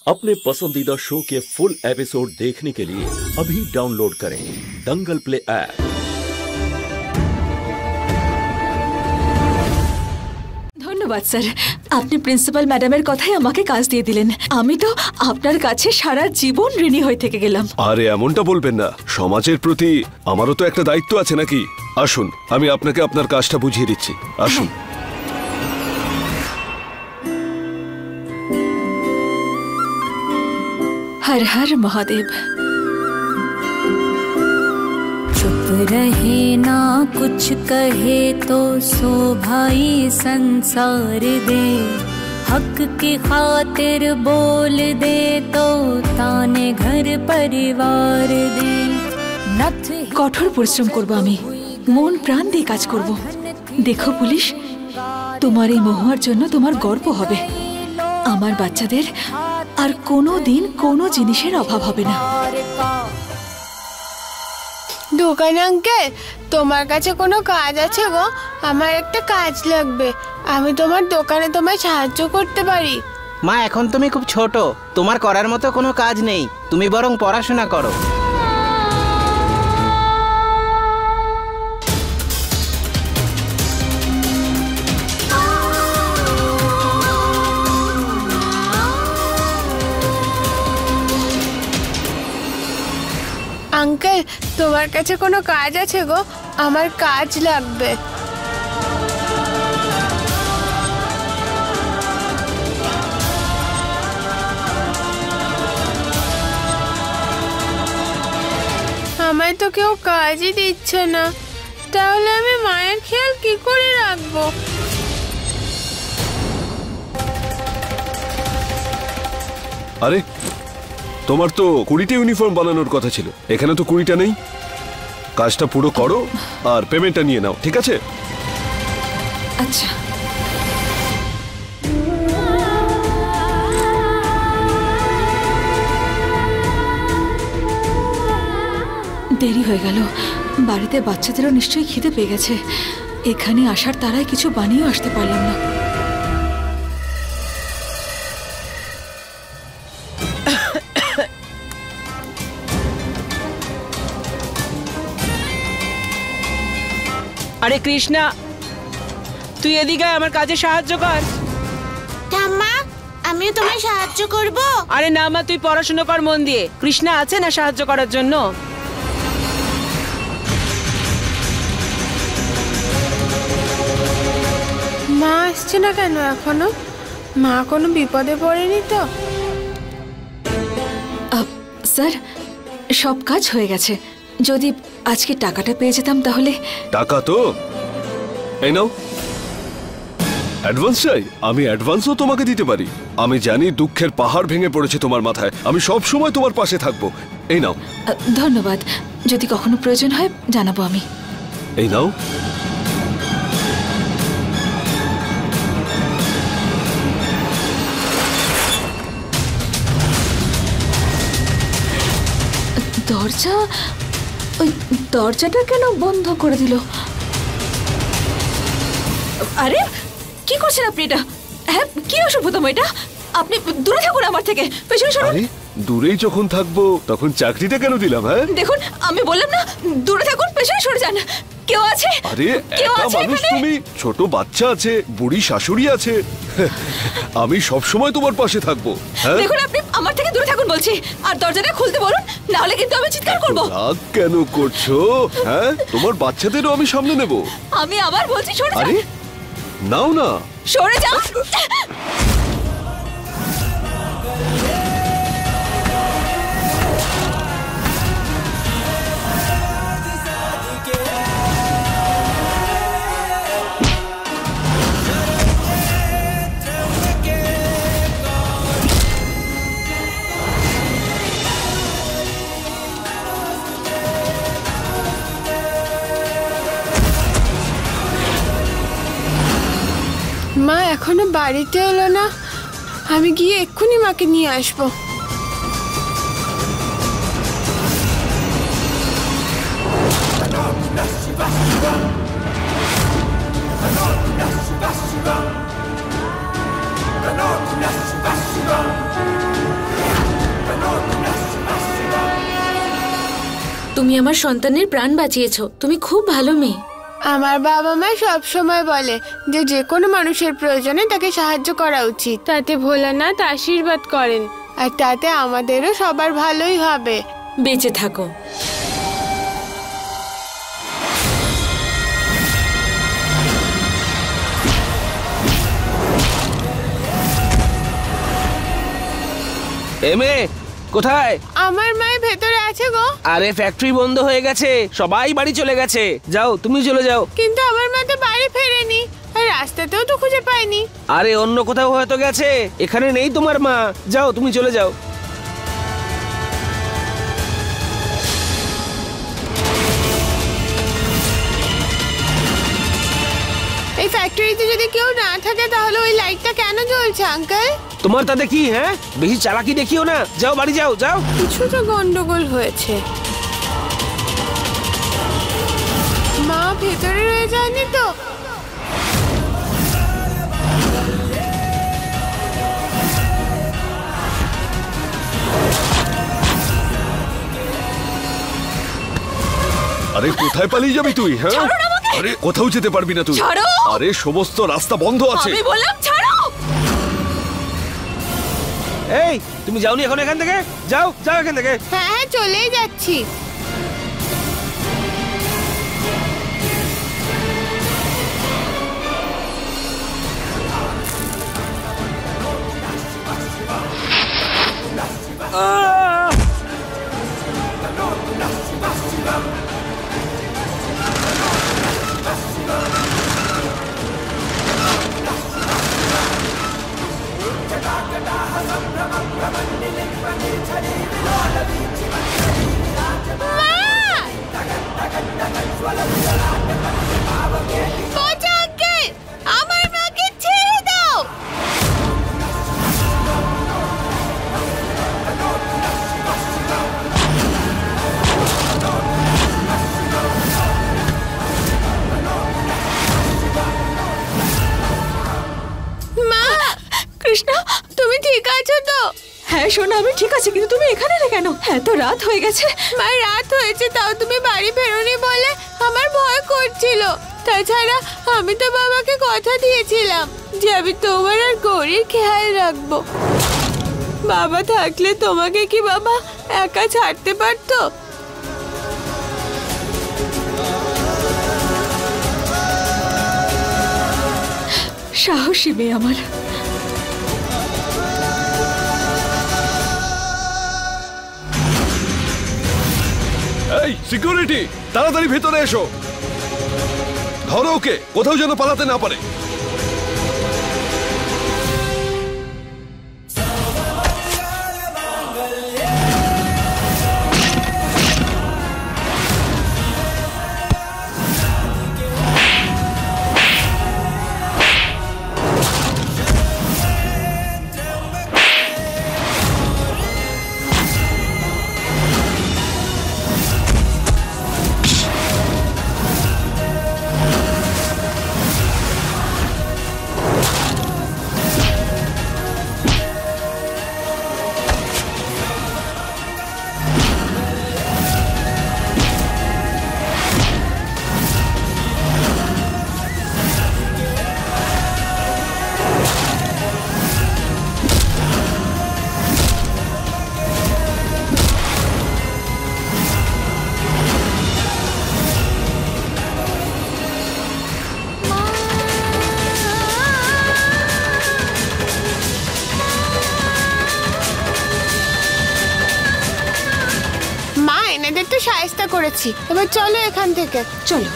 अपने पसंदीदा शो के फुल एपिसोड देखने के लिए अभी डाउनलोड करें दंगल प्ले ऐप। ধন্যবাদ স্যার, আপনি প্রিন্সিপাল ম্যাডামের কথাই আমাকে কাজ দিয়ে দিলেন। আমি তো আপনার কাছে সারা জীবন ঋণী হয়ে থেকে গেলাম। আরে এমনটা বলবেন না, সমাজের প্রতি আমারও তো একটা দায়িত্ব আছে নাকি। আসুন, আমি আপনাকে আপনার কাজটা বুঝিয়ে দিচ্ছি, আসুন। हर हर महादेव। चुप रहे ना कुछ कहे तो सो भाई संसार दे, हक की खातिर बोल दे तो ताने घर परिवार दे। কঠোর পরিশ্রম করব, আমি মন প্রাণ দিয়ে কাজ করব। দেখো পুলিশ, তোমার এই মহুয়ার জন্য তোমার গর্ব হবে। আমার বাচ্চাদের আর কোনো দিন কোনো জিনিসের অভাব হবে না। দোকান আঙ্কেল, তোমার কাছে কোনো কাজ আছে গো? আমার একটা কাজ লাগবে, আমি তোমার দোকানে তোমায় সাহায্য করতে পারি। মা, এখন তুমি খুব ছোট, তোমার করার মতো কোনো কাজ নেই, তুমি বরং পড়াশোনা করো। আঙ্কেল, তোমার কাছে কোনো কাজ আছে গো? আমার কাজ লাগবে। আমায় তো কেউ কাজই দিচ্ছে না, তাহলে আমি মায়ের খেয়াল কি করে রাখবো? আরে তোমার তো 20টা ইউনিফর্ম বানানোর কথা ছিল, এখানে তো 20টা নেই। কাজটা পুরো করো আর পেমেন্টটা নিয়ে নাও, ঠিক আছে? আচ্ছা। দেরি হয়ে গেল, বাড়িতে বাচ্চাদেরও নিশ্চয়ই খিদে পেয়ে গেছে। এখানে আসার তারাই কিছু বানিয়েও আসতে পারলাম না। আরে কৃষ্ণা, তুই এদিকে আমার কাজে সাহায্য কর। ঠাম্মা, আমিও তোমায় সাহায্য করব। আরে না মা, তুই পড়াশোনা কর মন দিয়ে। কৃষ্ণা আছে না সাহায্য করার জন্য? মা আসছে না কেন এখনো? মা কোনো বিপদে পড়েনি তো? স্যার, সব কাজ হয়ে গেছে। যদি আজকে টাকাটা পেয়ে যেতাম তাহলে। টাকা তো এই নাও, অ্যাডভান্স চাই? আমি অ্যাডভান্সও তোমাকে দিতে পারি। আমি জানি দুঃখের পাহাড় ভেঙে পড়েছে তোমার মাথায়, আমি সব সময় তোমার পাশে থাকবো। এই নাও। ধন্যবাদ, যদি কখনো প্রয়োজন হয় জানাবো আমি। এই নাও। দরজা, ওই দরজাটা কেন বন্ধ করে দিল? আরে কি করছেন আপনি এটা? হ্যাঁ, কি অসভ্যতম এটা? আপনি দূরে থাকুন আমার থেকে, পেছনে সরুন। আরে দূরেই যখন থাকবো তখন চাকরিটা কেন দিলাম? হ্যাঁ দেখুন, আমি বললাম না দূরে থাকুন, পেছনে সরে যান। কেউ আছে? আরে একা মানুষ তুমি, ছোট বাচ্চা আছে, বুড়ি শাশুড়ি আছে, আমি সব সময় তোমার পাশে থাকবো। দেখুন, আপনি আমার থেকে দূরে থাকুন বলছি, আর দরজাটা খুলতে বলুন, না হলে কিন্তু আমি চিৎকার করব। রাগ কেন করছো? হ্যাঁ, তোমার বাচ্চাদেরও আমি সামনে নেব। আমি আবার বলছি সরে যান। আরে নাও না, সরে যাও। মা এখনো বাড়িতে এলো না, আমি গিয়ে এক্ষুনি মাকে নিয়ে আসবো। তুমি আমার সন্তানের প্রাণ বাঁচিয়েছো, তুমি খুব ভালো মেয়ে। আমার বাবা মা সব সময় বলে যে যে কোনো মানুষের প্রয়োজনে তাকে সাহায্য করা উচিত, তাতে ভোলানাথ আশীর্বাদ করেন আর তাতে আমাদেরও সবার ভালোই হবে। বেঁচে থাকো। এমে কোথায়? আমার মায়ের ভেতরে আছে গো। আরে ফ্যাক্টরি বন্ধ হয়ে গেছে, সবাই বাড়ি চলে গেছে। যাও, তুমি চলে যাও। কিন্তু আমার মা তো বাড়ি ফেরেনি, আর রাস্তাতেও তো খুঁজে পাইনি। আরে অন্য কোথাও হয়তো গেছে, এখানে নেই তোমার মা। যাও, তুমি চলে যাও। এই ফ্যাক্টরিতে যদি কেউ না থাকে তাহলে ওই লাইটটা কেন জ্বলছে আঙ্কেল? তোমার তাতে কি? হ্যাঁ, বেশি চালাকি দেখিও না। যাও, বাড়ি যাও। যাও। কিছু তো গন্ডগোল হয়েছে। মা ভেতরে রয়ে যায়নি তো? আরে কোথায় পালিয়ে যাবি তুই? হ্যাঁ, আরে কোথাও যেতে পারবি না তুই। ছাড়ো। আরে সমস্ত রাস্তা বন্ধ আছে। আমি বললাম ছাড়ো। এই, তুমি যাওনি এখন এখান থেকে? যাও, যাও এখান থেকে। হ্যাঁ হ্যাঁ, চলেই যাচ্ছি। আমার মাকে ছেড়ে দাও। মা, কৃষ্ণা, তুমি ঠিক আছো তো? হ্যাঁ সোনা, আমি ঠিক আছি, কিন্তু তুমি এখানে কেন? হ্যাঁ, তো রাত হয়ে গেছে। মা, রাত হয়েছে তাও তুমি বাড়ি ফেরোনি বলে আমার ভয় করছিল। তাছাড়া আমি তো বাবাকে কথা দিয়েছিলাম যে আমি তোমার আর গৌরীর খেয়াল রাখবো। বাবা থাকলে তোমাকে কি বাবা একা ছাড়তে পারতো? সাহসী মেয়ে আমার। এই সিকিউরিটি, তাড়াতাড়ি ভেতরে এসো। ধরো ওকে, কোথাও যেন পালাতে না পারে। এনাদের তো শায়েস্তা করেছি, এবার চলো এখান থেকে। চলো।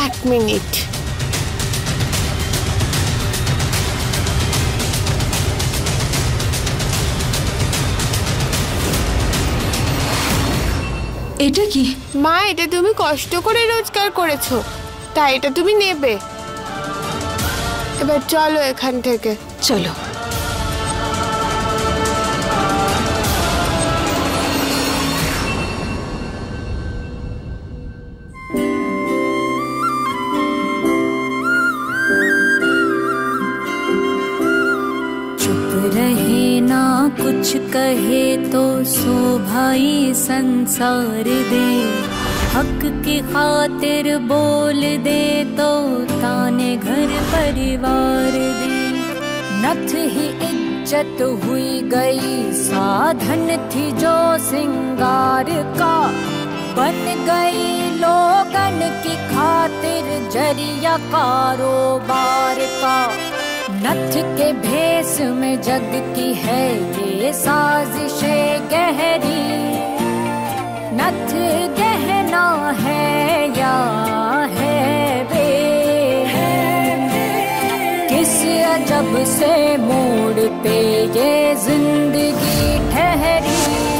এক মিনিট। এটা কি? মা, এটা তুমি কষ্ট করে রোজগার করেছো, তাই এটা তুমি নেবে। এবার চলো এখান থেকে। চলো। चुप रहे कुछ कहे तो सो भाई संसार दे, हक की खातिर बोल दे तो ताने घर परिवार दे। नथ ही इज्जत हुई गई, साधन थी जो सिंगार का, बन गई लोगन की खातिर जरिया कारोबार का। नथ के भेस में जग की है ये साजिशें गहरी, नथ गहना है या है बे, किस अजब से मोड़ पे ये जिंदगी ठहरी।